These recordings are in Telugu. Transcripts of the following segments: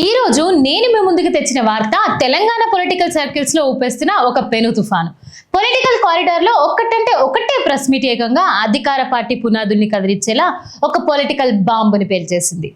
ఈ రోజు నేను మీ ముందుకు తెచ్చిన వార్త తెలంగాణ పొలిటికల్ సర్కిల్స్ లో ఊపేస్తున్న ఒక పెను తుఫాను. పొలిటికల్ కారిడార్ లో ఒకటే ప్రెస్ మీట్ ఏకంగా అధికార పార్టీ పునాదుల్ని కదిలించేలా ఒక పొలిటికల్ బాంబుని పేల్చేసింది.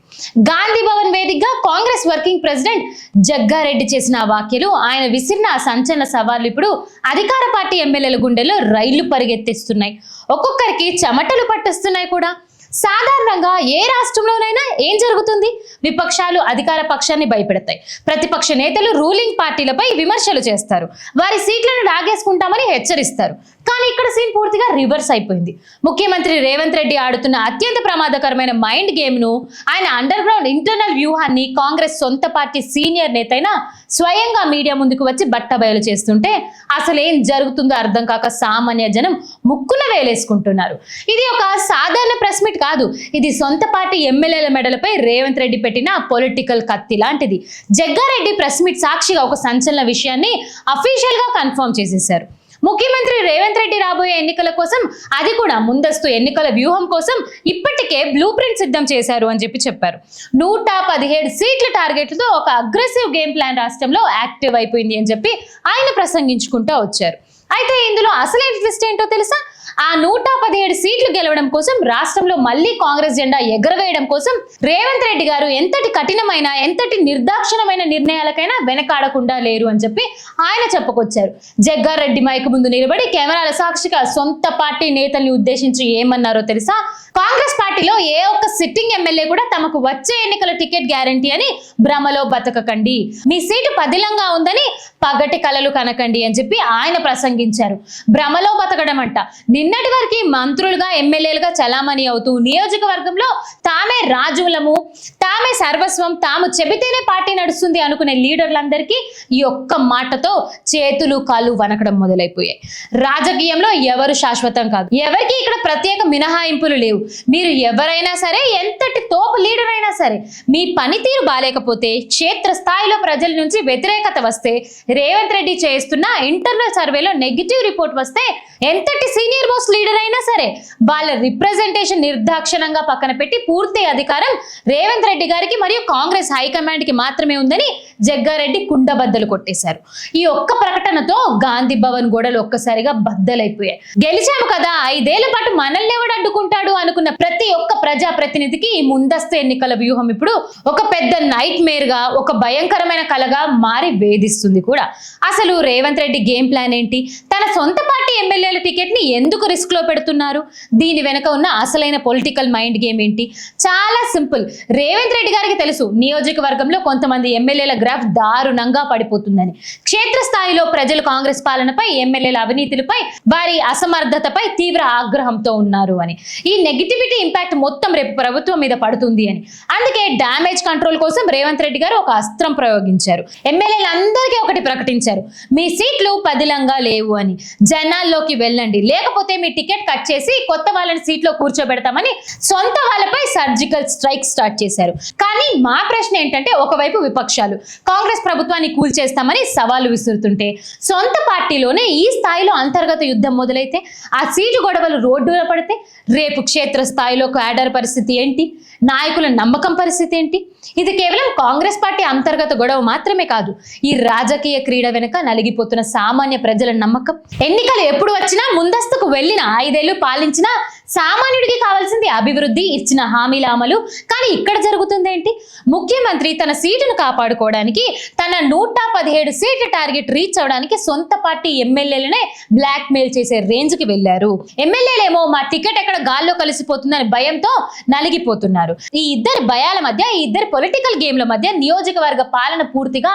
గాంధీ భవన్ వేదికగా కాంగ్రెస్ వర్కింగ్ ప్రెసిడెంట్ జగ్గారెడ్డి చేసిన వ్యాఖ్యలు, ఆయన విసిరిన సంచలన సవాళ్లు ఇప్పుడు అధికార పార్టీ ఎమ్మెల్యేల గుండెల్లో రైళ్లు పరిగెత్తిస్తున్నాయి. ఒక్కొక్కరికి చెమటలు పట్టిస్తున్నాయి కూడా. సాధారణంగా ఏ రాష్ట్రంలోనైనా ఏం జరుగుతుంది? విపక్షాలు అధికార పక్షాన్ని భయపెడతాయి, ప్రతిపక్ష నేతలు రూలింగ్ పార్టీలపై విమర్శలు చేస్తారు, వారి సీట్లను లాగేసుకుంటామని హెచ్చరిస్తారు. కానీ ఇక్కడ సీన్ పూర్తిగా రివర్స్ అయిపోయింది. ముఖ్యమంత్రి రేవంత్ రెడ్డి ఆడుతున్న అత్యంత ప్రమాదకరమైన మైండ్ గేమ్ ను, ఆయన అండర్ గ్రౌండ్ ఇంటర్నల్ వ్యూహాన్ని కాంగ్రెస్ సొంత పార్టీ సీనియర్ నేతైనా స్వయంగా మీడియా ముందుకు వచ్చి బట్టబయలు చేస్తుంటే అసలు ఏం జరుగుతుందో అర్థం కాక సామాన్య జనం ముక్కున వేలేసుకుంటున్నారు. ఇది ఒక సాధారణ ప్రెస్ మీట్ కాదు, ఇది సొంత పార్టీ ఎమ్మెల్యేల మెడలపై రేవంత్ రెడ్డి పెట్టిన పొలిటికల్ కత్తి లాంటిది. జగ్గారెడ్డి ప్రెస్ మీట్ సాక్షిగా ఒక సంచలన విషయాన్ని అఫీషియల్ గా కన్ఫర్మ్ చేసేశారు. ముఖ్యమంత్రి రేవంత్ రెడ్డి రాబోయే ఎన్నికల కోసం, అది కూడా ముందస్తు ఎన్నికల వ్యూహం కోసం ఇప్పటికే బ్లూ ప్రింట్ సిద్ధం చేశారు అని చెప్పారు. 117 సీట్ల టార్గెట్లతో ఒక అగ్రెసివ్ గేమ్ ప్లాన్ రాష్ట్రంలో యాక్టివ్ అయిపోయింది అని చెప్పి ఆయన ప్రసంగించుకుంటూ వచ్చారు. అయితే ఇందులో అసలైన ట్విస్ట్ ఏంటో తెలుసా? ఆ 117 సీట్లు గెలవడం కోసం, రాష్ట్రంలో మళ్లీ కాంగ్రెస్ జెండా ఎగరవేయడం కోసం రేవంత్ రెడ్డి గారు ఎంతటి కఠినమైన, ఎంతటి నిర్దాక్షిణమైన నిర్ణయాలకైనా వెనకాడకుండా లేరు అని చెప్పి ఆయన చెప్పుకొచ్చారు. జగ్గారెడ్డి మైక్ ముందు నిలబడి కెమెరాల సాక్షిగా సొంత పార్టీ నేతల్ని ఉద్దేశించి ఏమన్నారో తెలుసా? కాంగ్రెస్ పార్టీలో ఏ ఒక్క సిట్టింగ్ ఎమ్మెల్యే కూడా తమకు వచ్చే ఎన్నికల టికెట్ గ్యారంటీ అని భ్రమలో బతకకండి, మీ సీటు పదిలంగా ఉందని పగటి కలలు కనకండి అని చెప్పి ఆయన ప్రసంగించారు. భ్రమలో బతకడం అంట. నిన్నటి వరకు మంత్రులుగా, ఎమ్మెల్యేలుగా చలామణి అవుతూ నియోజకవర్గంలో తామే రాజులము, తామే సర్వస్వం, తాము చెబితేనే పార్టీ నడుస్తుంది అనుకునే లీడర్లందరికీ ఈ ఒక్క మాటతో చేతులు కాళ్ళు వనకడం మొదలైపోయాయి. రాజకీయంలో ఎవరు శాశ్వతం కాదు, ఎవరికి ఇక్కడ ప్రత్యేక మినహాయింపులు లేవు. మీరు ఎవరైనా సరే, ఎంతటి తోపు లీడర్ అయినా సరే, మీ పనితీరు బాలేకపోతే, క్షేత్ర స్థాయిలో ప్రజల నుంచి వ్యతిరేకత వస్తే, రేవంత్ రెడ్డి చేస్తున్న ఇంటర్నల్ సర్వేలో నెగిటివ్ రిపోర్ట్ వస్తే, ఎంతటి సీనియర్ మోస్ట్ లీడర్ అయినా సరే వాళ్ళ రిప్రజెంటేషన్ నిర్దాక్షిణంగా పక్కన పెట్టి పూర్తి అధికారం రేవంత్ రెడ్డి గారికి మరియు కాంగ్రెస్ హైకమాండ్ కి మాత్రమే ఉందని జగ్గారెడ్డి కుండబద్దలు కొట్టేశారు. ఈ ఒక్క ప్రకటనతో గాంధీ భవన్ గోడలు ఒక్కసారిగా బద్దలైపోయాయి. గెలిచాము కదా, 5 ఏళ్ల పాటు మనల్ని ఎవడు అడ్డుకుంటాడు అనుకున్న ప్రతి ఒక్క ప్రజా ప్రతినిధికి ఈ ముందస్తు ఎన్నికల వ్యూహం ఇప్పుడు ఒక పెద్ద నైట్ మేర్ గా, ఒక భయంకరమైన కలగా మారి వేధిస్తుంది కూడా. అసలు రేవంత్ రెడ్డి గేమ్ ప్లాన్ ఏంటి? తన సొంత పార్టీ ఎమ్మెల్యేల టికెట్ ని ఎందుకు రిస్క్ లో పెడుతున్నారు? దీని వెనక ఉన్న అసలైన పొలిటికల్ మైండ్ గేమ్ ఏంటి? చాలా సింపుల్. రేవంత్ రెడ్డి గారికి తెలుసు నియోజకవర్గంలో కొంతమంది ఎమ్మెల్యేల గ్రాఫ్ దారుణంగా పడిపోతుందని. క్షేత్రస్థాయిలో ప్రజలు కాంగ్రెస్ పాలనపై, ఎమ్మెల్యేల అవినీతిలపై, వారి అసమర్థతపై తీవ్ర ఆగ్రహంతో ఉన్నారు అని. ఈ నెగిటివిటీ ఇంపాక్ట్ మొత్తం రేపు ప్రభుత్వం మీద పడుతుంది అని. అందుకే డ్యామేజ్ కంట్రోల్ కోసం రేవంత్ రెడ్డి గారు ఒక అస్త్రం ప్రయోగించారు. ఎమ్మెల్యేలందరికీ ఒకటి ప్రకటించారు, మీ సీట్లు పదిలంగా లేవు అని. జనాల్లోకి వెళ్ళండి, లేకపోతే మీ టికెట్ కట్ చేసి కొత్త వాళ్ళని సీట్లో కూర్చోబెడతామని సొంత వాళ్ళపై సర్జికల్ స్ట్రైక్ స్టార్ట్ చేశారు. కానీ మా ప్రశ్న ఏంటంటే, ఒకవైపు విపక్షాలు కాంగ్రెస్ ప్రభుత్వాన్ని కూల్చేస్తామని సవాలు విసురుతుంటే, సొంత పార్టీలోనే ఈ స్థాయిలో అంతర్గత యుద్ధం మొదలైతే, ఆ సీటు గొడవలు రోడ్డున పడితే, రేపు క్షేత్ర స్థాయిలో క్యాడర్ పరిస్థితి ఏంటి? నాయకుల నమ్మకం పరిస్థితి ఏంటి? ఇది కేవలం కాంగ్రెస్ పార్టీ అంతర్గత గొడవ మాత్రమే కాదు, ఈ రాజకీయ క్రీడ వెనుక నలిగిపోతున్న సామాన్య ప్రజల నమ్మకం. ఎన్నికలు ఎప్పుడు వచ్చినా, ముందస్తుకు వెళ్ళిన 5 ఏళ్లు పాలించిన సామాన్యుడికి కావాల్సింది అభివృద్ధి, ఇచ్చిన హామీల అమలు. కానీ ఇక్కడ జరుగుతుంది ఏంటి? ముఖ్యమంత్రి తన సీటును కాపాడుకోవడానికి, తన 117 సీట్ల టార్గెట్ రీచ్ అవడానికి సొంత పార్టీ ఎమ్మెల్యేలనే బ్లాక్ మెయిల్ చేసే రేంజ్ కి వెళ్లారు. ఎమ్మెల్యేలేమో మా టికెట్ ఎక్కడ గాల్లో కలిసిపోతుందని భయంతో నలిగిపోతున్నారు. ఈ ఇద్దరి భయాల మధ్య, ఈ ఇద్దరి పొలిటికల్ గేమ్ల మధ్య నియోజకవర్గ పాలన పూర్తిగా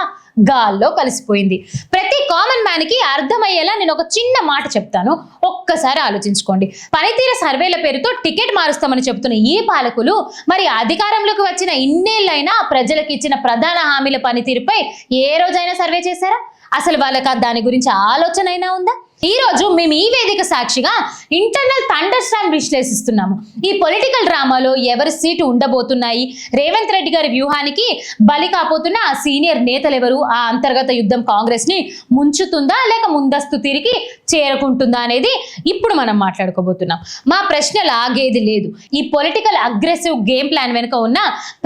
గాల్లో కలిసిపోయింది. ప్రతి కామన్ మ్యాన్ కి అర్థమయ్యేలా నేను ఒక చిన్న మాట చెప్తాను, ఒక్కసారి ఆలోచించుకోండి. పనితీరు సర్వేల పేరుతో టికెట్ మారుస్తామని చెబుతున్న ఈ పాలకులు మరి అధికారంలోకి వచ్చిన ఇన్నేళ్లైనా ప్రజలకు ఇచ్చిన ప్రధాన హామీల పనితీరుపై ఏ రోజైనా సర్వే చేశారా? అసలు వాళ్ళకి దాని గురించి ఆలోచన అయినా ఉందా? ఈ రోజు మేము ఈ వేదిక సాక్షిగా ఇంటర్నల్ థండర్ స్టార్మ్ విశ్లేషిస్తున్నాము. ఈ పొలిటికల్ డ్రామాలో ఎవరి సీటు ఉండబోతున్నాయి, రేవంత్ రెడ్డి గారి వ్యూహానికి బలి కాపోతున్న ఆ సీనియర్ నేతలు ఎవరు, ఆ అంతర్గత యుద్ధం కాంగ్రెస్ ని ముంచుతుందా లేక ముందస్తు తిరిగి చేరుకుంటుందా అనేది ఇప్పుడు మనం మాట్లాడుకోబోతున్నాం. మా ప్రశ్నలు ఆగేది లేదు. ఈ పొలిటికల్ అగ్రెసివ్ గేమ్ ప్లాన్ వెనుక ఉన్న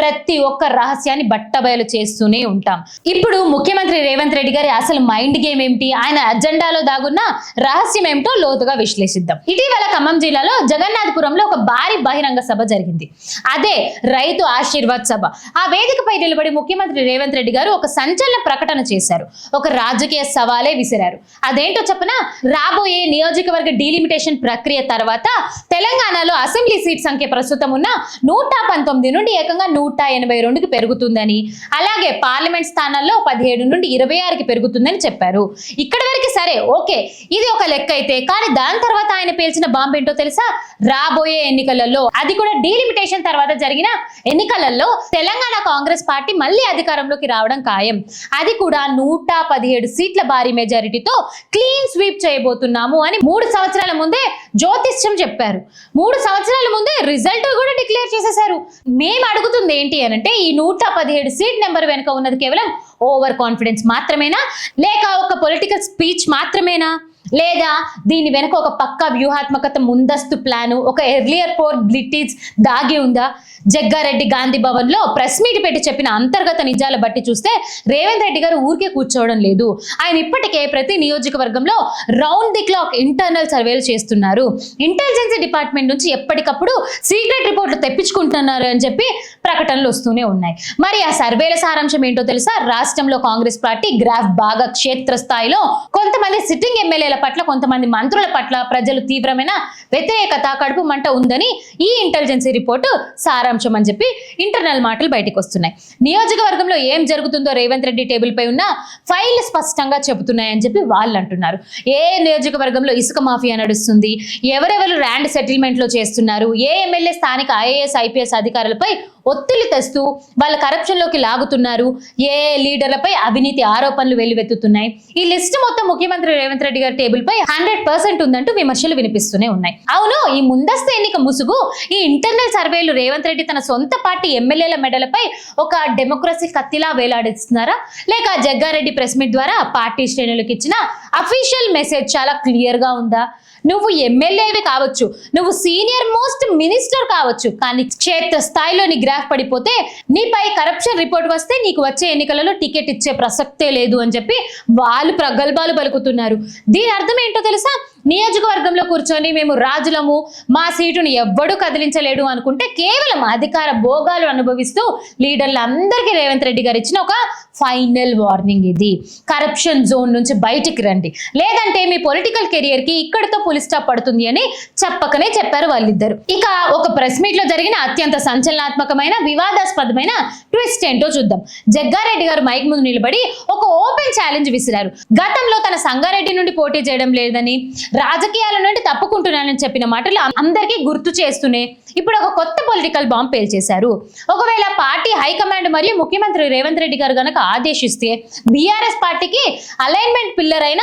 ప్రతి ఒక్క రహస్యాన్ని బట్టబయలు చేస్తూనే ఉంటాం. ఇప్పుడు ముఖ్యమంత్రి రేవంత్ రెడ్డి గారి అసలు మైండ్ గేమ్ ఏమిటి, ఆయన అజెండాలో దాగున్న రహస్యం ఏమిటో లోతుగా విశ్లేషిద్దాం. ఇటీవల ఖమ్మం జిల్లాలో జగన్నాథపురంలో ఒక భారీ బహిరంగ సభ జరిగింది. అదే రైతు ఆశీర్వాద్ సభ. ఆ వేదికపై నిలబడి ముఖ్యమంత్రి రేవంత్ రెడ్డి గారు ఒక సంచలన ప్రకటన చేశారు. ఒక రాజకీయ సవాలే విసిరారు. అదేంటో చెప్పనా, రాబోయే నియోజకవర్గ డీలిమిటేషన్ ప్రక్రియ తర్వాత తెలంగాణలో అసెంబ్లీ సీట్ సంఖ్య ప్రస్తుతం ఉన్న 119 నుండి ఏకంగా 182కి పెరుగుతుందని, అలాగే పార్లమెంట్ స్థానాల్లో 17 నుండి 26కి పెరుగుతుందని చెప్పారు. ఇక్కడి వరకు సరే, ఓకే, ఇది ఒక లెక్క అయితే, కానీ దాని తర్వాత ఆయన పేల్చిన బాంబు ఏంటో తెలుసా? రాబోయే ఎన్నికలలో, అది కూడా డీలిమిటేషన్ తర్వాత జరిగిన ఎన్నికలలో తెలంగాణ కాంగ్రెస్ పార్టీ మళ్ళీ అధికారంలోకి రావడం ఖాయం. అది కూడా 117 సీట్ల భారీ మెజారిటీతో క్లీన్ స్వీప్ చేయబోతున్నాము అని 3 సంవత్సరాల ముందే జ్యోతిష్యం చెప్పారు. 3 సంవత్సరాల ముందే రిజల్ట్ కూడా డిక్లేర్ చేసేశారు. మేము అడుగుతుంది ఏంటి అనంటే, ఈ 117 సీట్ నెంబర్ వెనుక ఉన్నది కేవలం ఓవర్ కాన్ఫిడెన్స్ మాత్రమేనా, లేక ఒక పొలిటికల్ స్పీచ్ మాత్రమేనా, లేదా దీని వెనుక ఒక పక్కా వ్యూహాత్మకత, ముందస్తు ప్లాను, ఒక ఎర్లియర్ పోర్బిలిటీస్ దాగి ఉందా? జగ్గారెడ్డి గాంధీ భవన్ లో ప్రెస్ మీట్ పెట్టి చెప్పిన అంతర్గత నిజాల బట్టి చూస్తే రేవంత్ రెడ్డి గారు ఊరికే కూర్చోవడం లేదు. ఆయన ఇప్పటికే ప్రతి నియోజకవర్గంలో రౌండ్ ది క్లాక్ ఇంటర్నల్ సర్వేలు చేస్తున్నారు. ఇంటెలిజెన్స్ డిపార్ట్మెంట్ నుంచి ఎప్పటికప్పుడు సీక్రెట్ రిపోర్ట్లు తెప్పించుకుంటున్నారు అని చెప్పి ప్రకటనలు వస్తూనే ఉన్నాయి. మరి ఆ సర్వేల సారాంశం ఏంటో తెలుసా? రాష్ట్రంలో కాంగ్రెస్ పార్టీ గ్రాఫ్ బాగా క్షేత్రస్థాయిలో కొంతమంది సిట్టింగ్ ఎమ్మెల్యేల పట్ల, కొంతమంది మంత్రుల పట్ల ప్రజలు తీవ్రమైన వ్యతిరేకత, కడుపు మంట ఉందని ఈ ఇంటెలిజెన్స్ రిపోర్టు సారాంశం అని చెప్పి ఇంటర్నల్ మాటలు బయటకు వస్తున్నాయి. నియోజకవర్గంలో ఏం జరుగుతుందో రేవంత్ రెడ్డి టేబుల్ పై ఉన్న ఫైల్ స్పష్టంగా చెబుతున్నాయని చెప్పి వాళ్ళు అంటున్నారు. ఏ నియోజకవర్గంలో ఇసుక మాఫియా నడుస్తుంది, ఎవరెవరు ల్యాండ్ సెటిల్మెంట్ లో చేస్తున్నారు, ఏ ఎమ్మెల్యే స్థానిక ఐఏఎస్ ఐపీఎస్ అధికారులపై ఒత్తిడి తెస్తూ వాళ్ళ కరప్షన్ లోకి లాగుతున్నారు, ఏ లీడర్లపై అవినీతి ఆరోపణలు వెల్లువెత్తుతున్నాయి. ఈ లిస్ట్ మొత్తం ముఖ్యమంత్రి రేవంత్ రెడ్డి గారి టేబుల్ పై 100% ఉందంటూ విమర్శలు వినిపిస్తూనే ఉన్నాయి. అవును, ఈ ముందస్తు ఎన్నిక ముసుగు, ఈ ఇంటర్నల్ సర్వేలు రేవంత్ రెడ్డి తన సొంత పార్టీ ఎమ్మెల్యేల మెడలపై ఒక డెమోక్రసీ కత్తిలా వేలాడిస్తున్నారా, లేక జగ్గారెడ్డి ప్రెస్ మీట్ ద్వారా పార్టీ శ్రేణులకు ఇచ్చిన అఫీషియల్ మెసేజ్ చాలా క్లియర్ గా ఉందా? నువ్వు ఎమ్మెల్యేవి కావచ్చు, నువ్వు సీనియర్ మోస్ట్ మినిస్టర్ కావచ్చు, కానీ క్షేత్ర స్థాయిలో నీ గ్రాఫ్ పడిపోతే, నీపై కరప్షన్ రిపోర్ట్ వస్తే నీకు వచ్చే ఎన్నికలలో టికెట్ ఇచ్చే ప్రసక్తే లేదు అని చెప్పి వాళ్ళు ప్రగల్భాలు పలుకుతున్నారు. దీని అర్థం ఏంటో తెలుసా? నియోజకవర్గంలో కూర్చొని మేము రాజులము, మా సీటును ఎవ్వడూ కదిలించలేడు అనుకుంటే కేవలం అధికార భోగాలు అనుభవిస్తూ లీడర్లందరికీ రేవంత్ రెడ్డి గారు ఇచ్చిన ఒక ఫైనల్ వార్నింగ్ ఇది. కరప్షన్ జోన్ నుంచి బయటికి రండి, లేదంటే మీ పొలిటికల్ కెరియర్ కి ఇక్కడితో పులి స్టాప్ పడుతుంది అని చెప్పకనే చెప్పారు వాళ్ళిద్దరు. ఇక ఒక ప్రెస్ మీట్ లో జరిగిన అత్యంత సంచలనాత్మకమైన వివాదాస్పదమైన ట్విస్ట్ ఏంటో చూద్దాం. జగ్గారెడ్డి గారు మైక్ ముందు నిలబడి ఒక ఓపెన్ ఛాలెంజ్ విసిరారు. గతంలో తన సంగారెడ్డి నుండి పోటీ చేయడం లేదని, రాజకీయాల నుండి తప్పుకుంటున్నానని చెప్పిన మాటలు అందరికీ గుర్తు చేస్తూనే ఇప్పుడు ఒక కొత్త పొలిటికల్ బాంబ్ పేల్చేశారు. ఒకవేళ పార్టీ హైకమాండ్ మరియు ముఖ్యమంత్రి రేవంత్ రెడ్డి గారు గనక ఆదేశిస్తే బీఆర్ఎస్ పార్టీకి అలైన్మెంట్ పిల్లర్ అయిన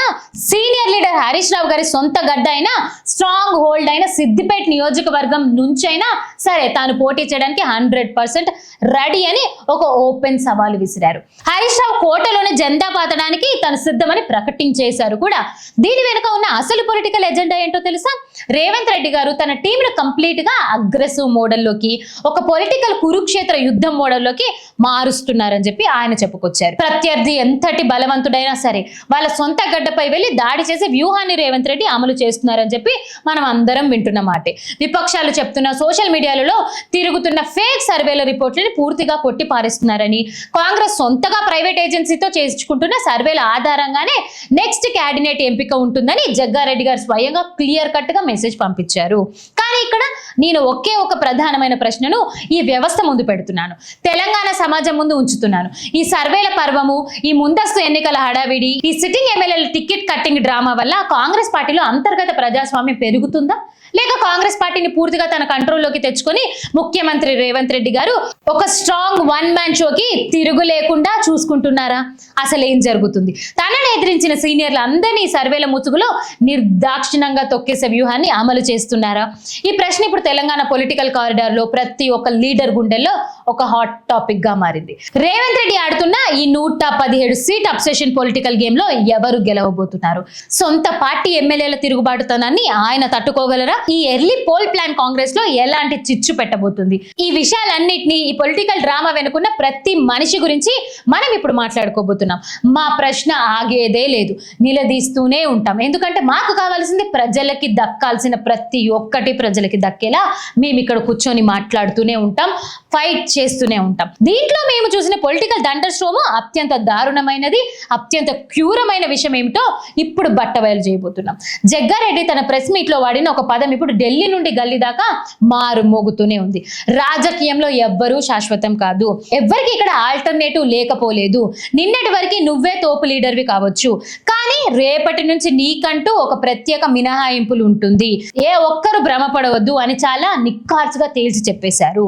సీనియర్ లీడర్ హరీష్ రావు గారి సొంత గడ్డ అయిన స్ట్రాంగ్ హోల్డ్ అయిన సిద్దిపేట నియోజకవర్గం నుంచైనా సరే తాను పోటీ చేయడానికి 100% రెడీ అని ఒక ఓపెన్ సవాల్ విసిరారు. హరీష్ రావు కోటలోనే జెండా పాతడానికి తను సిద్ధమని ప్రకటించేశారు కూడా. దీని వెనుక ఉన్న అసలు పొలిటికల్ ఎజెండా ఏంటో తెలుసా? రేవంత్ రెడ్డి గారు తన టీంను కంప్లీట్ గా అగ్రెసివ్ మోడల్లోకి, ఒక పొలిటికల్ కురుక్షేత్ర యుద్ధం మోడల్లోకి మారుస్తున్నారని చెప్పి ఆయన చెప్పుకొచ్చారు. ప్రత్యర్థి ఎంతటి బలవంతుడైనా సరే వాళ్ళ సొంత గడ్డపై వెళ్లి దాడి చేసే వ్యూహాన్ని రేవంత్ రెడ్డి అమలు చేస్తున్నారని చెప్పి మనం అందరం వింటున్న మాటే. విపక్షాలు చెప్తున్న, సోషల్ మీడియాలలో తిరుగుతున్న ఫేక్ సర్వేల రిపోర్ట్లని పూర్తిగా కొట్టి పారేస్తున్నారని, కాంగ్రెస్ సొంతగా ప్రైవేట్ ఏజెన్సీతో చేసుకుంటున్న సర్వేల ఆధారంగానే నెక్స్ట్ క్యాబినెట్ ఎంపిక ఉంటుందని జగ్గారెడ్డి గారు స్వయంగా క్లియర్ కట్ గా మెసేజ్ పంపించారు. కానీ ఇక్కడ నేను ఒకే ఒక ప్రధానమైన ప్రశ్నను ఈ వ్యవస్థ ముందు పెడుతున్నాను, తెలంగాణ సమాజం ముందు ఉంచుతున్నాను. ఈ సర్వేల పర్వము, ఈ ముందస్తు ఎన్నికల హడావిడి, ఈ సిట్టింగ్ ఎమ్మెల్యేల టికెట్ కట్టింగ్ డ్రామా వల్ల కాంగ్రెస్ పార్టీలో అంతర్గత ప్రజాస్వామ్యం పెరుగుతుందా లేక కాంగ్రెస్ పార్టీని పూర్తిగా తన కంట్రోల్లోకి తెచ్చుకొని ముఖ్యమంత్రి రేవంత్ రెడ్డి గారు ఒక స్ట్రాంగ్ వన్ మ్యాన్ షోకి తిరుగు లేకుండా చూసుకుంటున్నారా? అసలు ఏం జరుగుతుంది? తనని ఎదిరించిన సీనియర్లు అందరినీ సర్వేల ముసుగులో నిర్దాక్షిణంగా తొక్కేసే వ్యూహాన్ని అమలు చేస్తున్నారా? ఈ ప్రశ్న ఇప్పుడు తెలంగాణ పొలిటికల్ కారిడార్ లో ప్రతి ఒక్క లీడర్ గుండెల్లో ఒక హాట్ టాపిక్ గా మారింది. రేవంత్ రెడ్డి ఆడుతున్న ఈ 117 సీట్ అబ్సెషన్ పొలిటికల్ గేమ్ లో ఎవరు గెలవబోతున్నారు? సొంత పార్టీ ఎమ్మెల్యేల తిరుగుబాటుతనాన్ని ఆయన తట్టుకోగలరా? ఈ ఎర్లీ పోల్ ప్లాన్ కాంగ్రెస్ లో ఎలాంటి చిచ్చు పెట్టబోతుంది? ఈ విషయాలన్నింటినీ, ఈ పొలిటికల్ డ్రామా వెనుకున్న ప్రతి మనిషి గురించి మనం ఇప్పుడు మాట్లాడుకోబోతున్నాం. మా ప్రశ్న ఆగేదే లేదు, నిలదీస్తూనే ఉంటాం. ఎందుకంటే మాకు కావాల్సింది ప్రజలకి దక్కాల్సిన ప్రతి ఒక్కటి ప్రజలకి దక్కేలా మేము ఇక్కడ కూర్చొని మాట్లాడుతూనే ఉంటాం, ఫైట్ చేస్తూనే ఉంటాం. దీంట్లో మేము చూసిన పొలిటికల్ దండర్ స్ట్రోమ్ అత్యంత దారుణమైనది, అత్యంత క్రూరమైన విషయం ఏమిటో ఇప్పుడు బట్టబయలు చేయబోతున్నాం. జగ్గారెడ్డి తన ప్రెస్ మీట్ లో వాడిన ఒక పదం ఇప్పుడు ఢిల్లీ నుండి గల్లీ దాకా మారు మోగుతూనే ఉంది. రాజకీయంలో ఎవ్వరూ శాశ్వతం కాదు, ఎవ్వరికి ఇక్కడ ఆల్టర్నేటివ్ లేకపోలేదు. నిన్నటి వరకు నువ్వే తోపు లీడర్వి కావచ్చు, కానీ రేపటి నుంచి నీకంటూ ఒక ప్రత్యేక మినహాయింపులు ఉంటుంది. ఏ ఒక్కరు భ్రమపడవద్దు అని చాలా నిక్కార్చుగా తేల్చి చెప్పేశారు.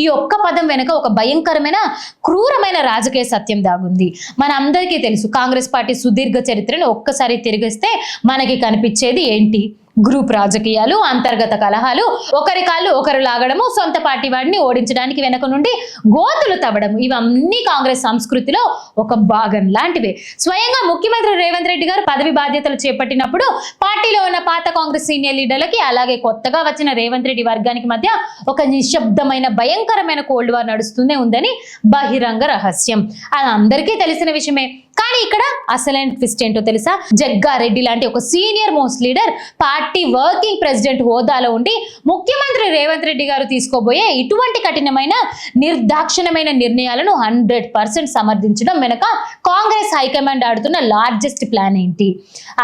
ఈ ఒక్క పదం వెనుక ఒక భయంకరమైన క్రూరమైన రాజకీయ సత్యం దాగుంది. మన అందరికీ తెలుసు, కాంగ్రెస్ పార్టీ సుదీర్ఘ చరిత్రను ఒక్కసారి తిరిగిస్తే మనకి కనిపించేది ఏంటి? గ్రూప్ రాజకీయాలు, అంతర్గత కలహాలు, ఒకరి కాళ్ళు ఒకరు లాగడము, సొంత పార్టీ వాడిని ఓడించడానికి వెనక నుండి గోతులు తవ్వడం, ఇవన్నీ కాంగ్రెస్ సంస్కృతిలో ఒక భాగం లాంటివే. స్వయంగా ముఖ్యమంత్రి రేవంత్ రెడ్డి గారు పదవి బాధ్యతలు చేపట్టినప్పుడు పార్టీలో ఉన్న పాత కాంగ్రెస్ సీనియర్ లీడర్లకి, అలాగే కొత్తగా వచ్చిన రేవంత్ రెడ్డి వర్గానికి మధ్య ఒక నిశ్శబ్దమైన భయంకరమైన కోల్డ్ వార్ నడుస్తూనే ఉందని బహిరంగ రహస్యం. అది అందరికీ తెలిసిన విషయమే. కానీ ఇక్కడ అసలైన ట్విస్ట్ ఏంటో తెలుసా? జగ్గారెడ్డి లాంటి ఒక senior most leader party working president హోదాలో ఉండి ముఖ్యమంత్రి రేవంత్ రెడ్డి గారు తీసుకోబోయే ఇటువంటి కఠినమైన నిర్దాక్షిణ్యమైన నిర్ణయాలను 100% సమర్థించడం వెనుక కాంగ్రెస్ హైకమాండ్ ఆడుతున్న లార్జెస్ట్ ప్లాన్ ఏంటి?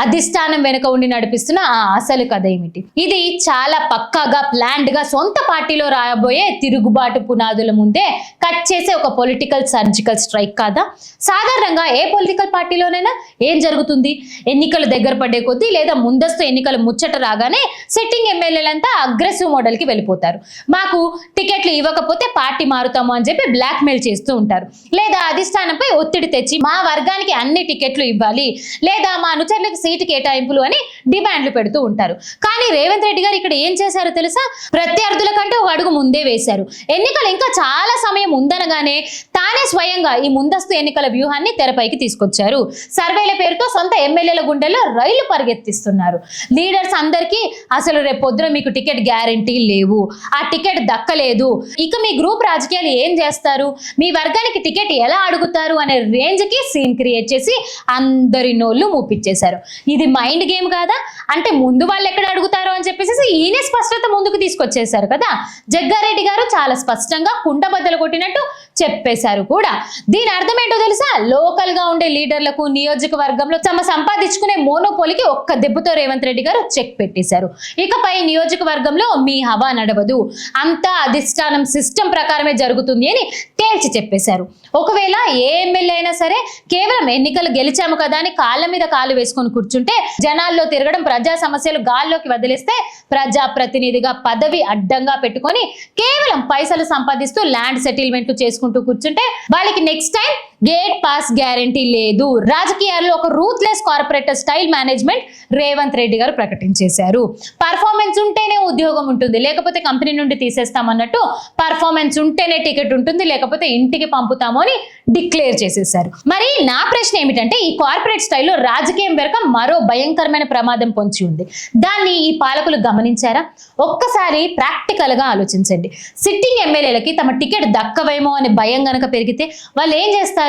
అధిష్టానం వెనుక ఉండి నడిపిస్తున్న ఆ అసలు కథ ఏమిటి? ఇది చాలా పక్కాగా ప్లాన్డ్ గా సొంత పార్టీలో రాయబోయే తిరుగుబాటు పునాదుల ముందే కట్ చేసే ఒక పొలిటికల్ సర్జికల్ స్ట్రైక్ కాదా? సాధారణంగా ఏ పొలిటికల్ పార్టీలోనైనా ఏం జరుగుతుంది? ఎన్నికలు దగ్గర పడే కొద్దీ లేదా ముందస్తు ఎన్నికలు ముచ్చట రాగానే సిట్టింగ్ ఎమ్మెల్యేలంతా అగ్రెసివ్ మోడల్ కి వెళ్ళిపోతారు. మాకు టికెట్లు ఇవ్వకపోతే పార్టీ మారుతాము అని చెప్పి బ్లాక్ మెయిల్ చేస్తూ ఉంటారు. లేదా అధిష్టానంపై ఒత్తిడి తెచ్చి మా వర్గానికి అన్ని టికెట్లు ఇవ్వాలి, లేదా మా అనుచరులకు సీటు కేటాయింపులు అని డిమాండ్లు పెడుతూ ఉంటారు. కానీ రేవంత్ రెడ్డి గారు ఇక్కడ ఏం చేశారో తెలుసా? ప్రత్యర్థుల కంటే ఒక అడుగు ముందే వేశారు. ఎన్నికలు ఇంకా చాలా సమయం ఉందనగానే తానే స్వయంగా ఈ ముందస్తు ఎన్నికల వ్యూహాన్ని తెరపైకి తీసుకొచ్చారు. సర్వేల పేరుతో సొంత ఎమ్మెల్యేల గుండెల్లో రైలు పరిగెత్తిస్తున్నారు. లీడర్స్ అందరికీ అసలు రేపు పొద్దున మీకు టికెట్ గ్యారంటీ లేవు, ఆ టికెట్ దక్కలేదు, ఇక మీ గ్రూప్ రాజకీయాలు ఏం చేస్తారు, మీ వర్గానికి టికెట్ ఎలా అడుగుతారు అనే రేంజ్ కి సీన్ క్రియేట్ చేసి అందరి నోళ్ళు మూపిచ్చేశారు. ఇది మైండ్ గేమ్ కాదా? అంటే ముందు వాళ్ళు ఎక్కడ అడుగుతారు అని చెప్పేసి ఈయనే స్పష్టత ముందుకు తీసుకొచ్చేశారు కదా. జగ్గారెడ్డి గారు చాలా స్పష్టంగా కుండబద్దలు కొట్టినట్టు చెప్పేశారు కూడా. దీని అర్థం ఏంటో తెలుసా? లోకల్ గా ఉండే లీడర్లకు నియోజకవర్గంలో తమ సంపాదించుకునే మోనోపోలికి ఒక్క దెబ్బతో రేవంత్ రెడ్డి గారు చెక్ పెట్టేశారు. ఇకపై నియోజకవర్గంలో మీ హవా నడవదు, అంతా అధిష్టానం సిస్టమ్ ప్రకారమే జరుగుతుంది అని తేల్చి చెప్పేశారు. ఒకవేళ ఏ ఎమ్మెల్యే అయినా సరే కేవలం ఎన్నికలు గెలిచాము కదా అని కాళ్ళ మీద కాళ్ళు వేసుకొని కూర్చుంటే, జనాల్లో తిరగడం, ప్రజా సమస్యలు గాల్లోకి వదిలేస్తే, ప్రజా ప్రతినిధిగా పదవి అడ్డంగా పెట్టుకొని కేవలం పైసలు సంపాదిస్తూ ల్యాండ్ సెటిల్మెంట్లు చేసుకుంటూ కూర్చుంటే వాళ్ళకి next time gate pass guarantee లేదు. రాజకీయాల్లో ఒక ruthless corporator style management Revanth Reddy గారు ప్రకటించేశారు. పర్ఫార్మెన్స్ ఉంటేనే ఉద్యోగం ఉంటుంది, లేకపోతే కంపెనీ నుండి తీసేస్తామన్నట్టు పర్ఫార్మెన్స్ ఉంటేనే టికెట్ ఉంటుంది, లేకపోతే ఇంటికి పంపుతాము అని డిక్లేర్ చేసేశారు. మరి నా ప్రశ్న ఏమిటంటే, ఈ కార్పొరేట్ స్టైల్లో రాజకీయం వెనుక మరో భయంకరమైన ప్రమాదం పొంచి ఉంది. దాన్ని ఈ పాలకులు గమనించారా? ఒక్కసారి ప్రాక్టికల్ గా ఆలోచించండి. సిట్టింగ్ ఎమ్మెల్యేలకి తమ టికెట్ దక్కవేమో అనే భయం గనక పెరిగితే వాళ్ళు ఏం చేస్తారు?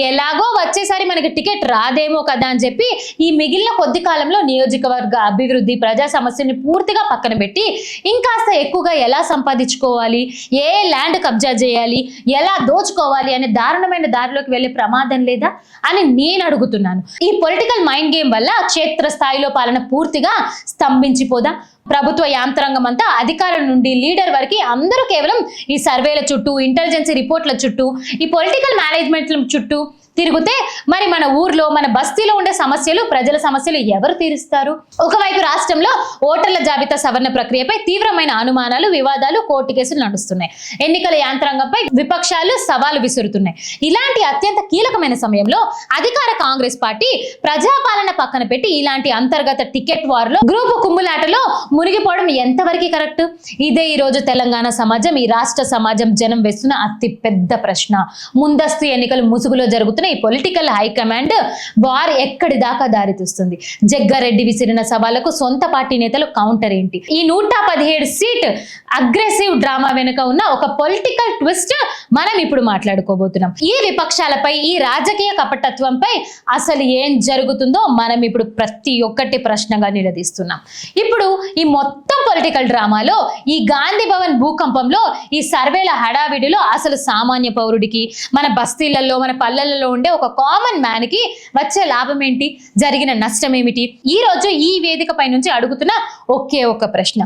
ఎలాగో వచ్చేసారి మనకి టికెట్ రాదేమో కదా అని చెప్పి ఈ మిగిలిన కొద్ది కాలంలో నియోజకవర్గ అభివృద్ధి, ప్రజా సమస్యని పూర్తిగా పక్కన పెట్టి ఇంకాస్త ఎక్కువగా ఎలా సంపాదించుకోవాలి, ఏ ల్యాండ్ కబ్జా చేయాలి, ఎలా దోచుకోవాలి అనే దారుణమైన దారిలోకి వెళ్లే ప్రమాదం లేదా అని నేను అడుగుతున్నాను. ఈ పొలిటికల్ మైండ్ గేమ్ వల్ల క్షేత్రస్థాయిలో పాలన పూర్తిగా స్తంభించిపోదా? ప్రభుత్వ యాంత్రాంగం అంతా అధికారుల నుండి లీడర్ వరకు అందరూ కేవలం ఈ సర్వేల చుట్టూ, ఇంటెలిజెన్స్ రిపోర్ట్ల చుట్టూ, ఈ పొలిటికల్ మేనేజ్మెంట్ల చుట్టూ తిరిగితే మరి మన ఊర్లో మన బస్తీలో ఉండే సమస్యలు, ప్రజల సమస్యలు ఎవరు తీరుస్తారు? ఒకవైపు రాష్ట్రంలో ఓటర్ల జాబితా సవరణ ప్రక్రియపై తీవ్రమైన అనుమానాలు, వివాదాలు, కోర్టు కేసులు నడుస్తున్నాయి. ఎన్నికల యంత్రాంగంపై విపక్షాలు సవాలు విసురుతున్నాయి. ఇలాంటి అత్యంత కీలకమైన సమయంలో అధికార కాంగ్రెస్ పార్టీ ప్రజాపాలన పక్కన పెట్టి ఇలాంటి అంతర్గత టికెట్ వార్లో గ్రూపు కుమ్ములాటలో మునిగిపోవడం ఎంతవరకు కరెక్ట్? ఇదే ఈ రోజు తెలంగాణ సమాజం, ఈ రాష్ట్ర సమాజం జనం వేస్తున్న అతి పెద్ద ప్రశ్న. ముందస్తు ఎన్నికలు ముసుగులో జరుగుతున్న ఈ పొలిటికల్ హైకమాండ్ వార్ ఎక్కడి దాకా దారితీస్తుంది? జగ్గారెడ్డి విసిరిన సవాళ్లకు సొంత పార్టీ నేతలు కౌంటర్ ఏంటి? ఈ 117 సీట్ అగ్రెసివ్ డ్రామా వెనుక ఉన్న ఒక పొలిటికల్ ట్విస్ట్ మనం ఇప్పుడు మాట్లాడుకోబోతున్నాం. ఈ విపక్షాలపై, ఈ రాజకీయ కపటత్వంపై అసలు ఏం జరుగుతుందో మనం ఇప్పుడు ప్రతి ఒక్కటి ప్రశ్నగా నిలదీస్తున్నాం. ఇప్పుడు ఈ మొత్తం పొలిటికల్ డ్రామాలో, ఈ గాంధీ భవన్ భూకంపంలో, ఈ సర్వేల హడావిడిలో అసలు సామాన్య పౌరుడికి, మన బస్తీలలో, మన పల్లెలలో ఉండే ఒక కామన్ మ్యాన్ కి వచ్చే లాభం ఏంటి? జరిగిన నష్టం ఏమిటి? ఈ రోజు ఈ వేదిక పై నుంచి అడుగుతున్న ఒకే ఒక ప్రశ్న.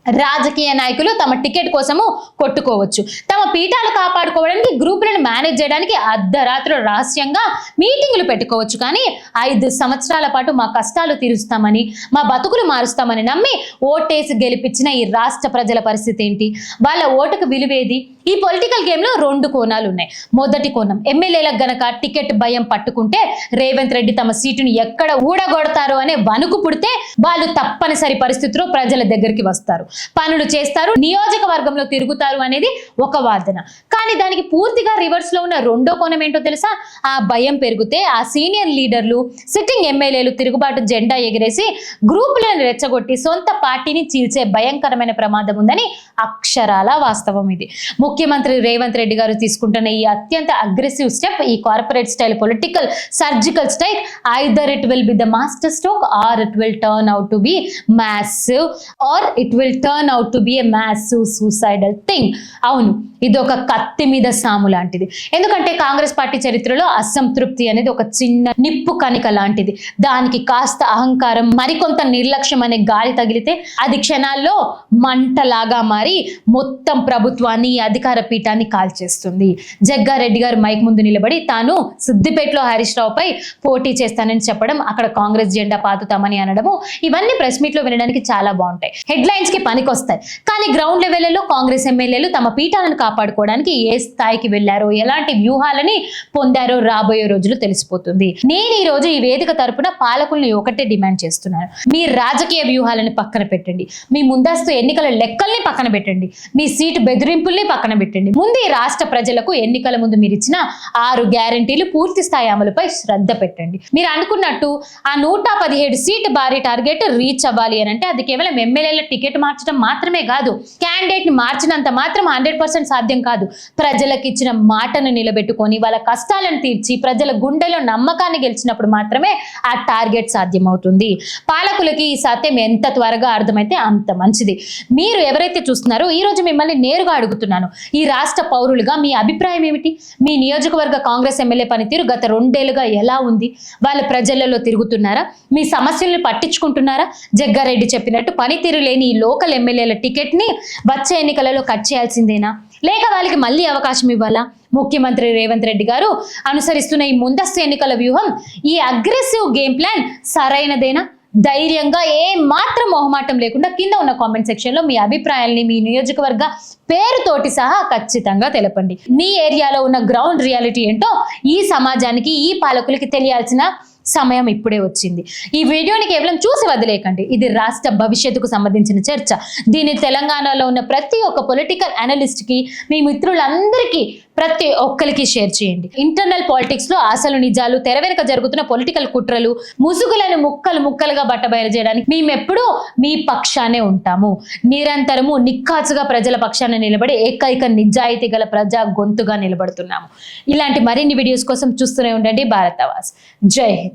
రాజకీయ నాయకులు తమ టికెట్ కోసము కొట్టుకోవచ్చు, తమ పీఠాలు కాపాడుకోవడానికి, గ్రూపులను మేనేజ్ చేయడానికి అర్ధరాత్రులు రహస్యంగా మీటింగులు పెట్టుకోవచ్చు. కానీ 5 సంవత్సరాల పాటు మా కష్టాలు తీరుస్తామని, మా బతుకులు మారుస్తామని నమ్మి ఓటేసి గెలిపించిన ఈ రాష్ట్ర ప్రజల పరిస్థితి ఏంటి? వాళ్ళ ఓటుకు విలువేది? ఈ పొలిటికల్ గేమ్ లో 2 కోణాలు ఉన్నాయి. మొదటి కోణం, ఎమ్మెల్యేలకు గనక టికెట్ భయం పట్టుకుంటే రేవంత్ రెడ్డి తమ సీటును ఎక్కడ ఊడగొడతారు అనే వణుకు పుడితే వాళ్ళు తప్పనిసరి పరిస్థితిలో ప్రజల దగ్గరికి వస్తారు, పనులు చేస్తారు, నియోజకవర్గంలో తిరుగుతారు అనేది ఒక వాదన. కానీ దానికి పూర్తిగా రివర్స్ లో ఉన్న రెండో కోణం ఏంటో తెలుసా? ఆ భయం పెరిగితే ఆ సీనియర్ లీడర్లు, సిట్టింగ్ ఎమ్మెల్యేలు తిరుగుబాటు జెండా ఎగిరేసి గ్రూపులను రెచ్చగొట్టి సొంత పార్టీని చీల్చే భయంకరమైన ప్రమాదం ఉందని అక్షరాల వాస్తవం ఇది. ముఖ్యమంత్రి రేవంత్ రెడ్డి గారు తీసుకుంటున్న ఈ అత్యంత అగ్రెసివ్ స్టెప్, ఈ corporate style political surgical strike, either it will be the master stroke or it will turn out to be massive or it will turn out to be a massive suicidal thing. అవును, ఇది ఒక కత్తి మీద సాము లాంటిది. ఎందుకంటే కాంగ్రెస్ పార్టీ చరిత్రలో అసంతృప్తి అనేది ఒక చిన్న నిప్పు కణిక లాంటిది. దానికి కాస్త అహంకారం, మరికొంత నిర్లక్ష్యం అనే గాలి తగిలితే అది క్షణాల్లో మంటలాగా మారి మొత్తం ప్రభుత్వాన్ని, అధికార పీఠాన్ని కాల్చేస్తుంది. జగ్గారెడ్డి గారు మైక్ ముందు నిలబడి తాను సిద్దిపేటలో హరీష్ రావుపై పోటీ చేస్తానని చెప్పడం, అక్కడ కాంగ్రెస్ జెండా పాతుతామని అనడము, ఇవన్నీ ప్రెస్ మీట్ లో వినడానికి చాలా బాగుంటాయి, హెడ్లైన్స్ కి పనికొస్తాయి. కానీ గ్రౌండ్ లెవెల్లో కాంగ్రెస్ ఎమ్మెల్యేలు తమ పీఠాలను కాపాడుకోవడానికి ఏ స్థాయికి వెళ్లారో, ఎలాంటి వ్యూహాలని పొందారో రాబోయే రోజులు తెలిసిపోతుంది. నేను ఈ రోజు ఈ వేదిక తరపున పాలకుల్ని ఒకటే డిమాండ్ చేస్తున్నాను. మీ రాజకీయ వ్యూహాలను పక్కన పెట్టండి, మీ ముందస్తు ఎన్నికల లెక్కల్ని పక్కన పెట్టండి, మీ సీటు బెదిరింపుల్ని పక్కన పెట్టండి. ముందు ఈ రాష్ట్ర ప్రజలకు ఎన్నికల ముందు మీరు ఇచ్చిన 6 గ్యారంటీలు పూర్తి స్థాయి అమలుపై శ్రద్ధ పెట్టండి. మీరు అనుకున్నట్టు ఆ 117 సీట్ భారీ టార్గెట్ రీచ్ అవ్వాలి అని అంటే అది కేవలం ఎమ్మెల్యేల టికెట్ మార్చడం మాత్రమే కాదు, క్యాండిడేట్ ని మార్చినంత మాత్రం 100% సాధ్యం కాదు. ప్రజలకు ఇచ్చిన మాటను నిలబెట్టుకొని వాళ్ళ కష్టాలను తీర్చి ప్రజల గుండెలో నమ్మకాన్ని గెలిచినప్పుడు మాత్రమే ఆ టార్గెట్ సాధ్యమవుతుంది. పాలకులకి ఈ సత్యం ఎంత త్వరగా అర్థమైతే అంత మంచిది. మీరు ఎవరైతే చూస్తున్నారో ఈ రోజు మిమ్మల్ని నేరుగా అడుగుతున్నాను, ఈ రాష్ట్ర పౌరులుగా మీ అభిప్రాయం ఏమిటి? మీ నియోజకవర్గ కాంగ్రెస్ ఎమ్మెల్యే పనితీరు గత 2 ఏళ్లుగా ఎలా ఉంది? వాళ్ళ ప్రజలలో తిరుగుతున్నారా? మీ సమస్యలను పట్టించుకుంటున్నారా? జగ్గారెడ్డి చెప్పినట్టు పనితీరు లేని ఈ లోకల్ ఎమ్మెల్యేల టికెట్ ని వచ్చే ఎన్నికలలో కట్ చేయాల్సిందేనా, లేక వాళ్ళకి మళ్ళీ అవకాశం ఇవ్వాలా? ముఖ్యమంత్రి రేవంత్ రెడ్డి గారు అనుసరిస్తున్న ఈ ముందస్తు ఎన్నికల వ్యూహం, ఈ అగ్రెసివ్ గేమ్ ప్లాన్ సరైనదేనా? ధైర్యంగా ఏ మాత్రం మొహమాటం లేకుండా కింద ఉన్న కామెంట్ సెక్షన్ లో మీ అభిప్రాయాల్ని, మీ నియోజకవర్గ పేరుతోటి సహా ఖచ్చితంగా తెలపండి. మీ ఏరియాలో ఉన్న గ్రౌండ్ రియాలిటీ ఏంటో ఈ సమాజానికి, ఈ పాలకులకి తెలియాల్సిన సమయం ఇప్పుడే వచ్చింది. ఈ వీడియోని కేవలం చూసి వదిలేకండి. ఇది రాష్ట్ర భవిష్యత్తుకు సంబంధించిన చర్చ. దీన్ని తెలంగాణలో ఉన్న ప్రతి ఒక్క పొలిటికల్ అనలిస్ట్ కి, మీ మిత్రులందరికీ, ప్రతి ఒక్కరికి షేర్ చేయండి. ఇంటర్నల్ పాలిటిక్స్ లో అసలు నిజాలు, తెర వెనుక జరుగుతున్న పొలిటికల్ కుట్రలు, ముసుగులను ముక్కలు ముక్కలుగా బట్టబయలు చేయడానికి మేమెప్పుడూ మీ పక్షానే ఉంటాము. నిరంతరము నిక్కాచుగా ప్రజల పక్షాన నిలబడి ఏకైక నిజాయితీ గల ప్రజా గొంతుగా నిలబడుతున్నాము. ఇలాంటి మరిన్ని వీడియోస్ కోసం చూస్తూనే ఉండండి భారతవాస్. జై హింద్.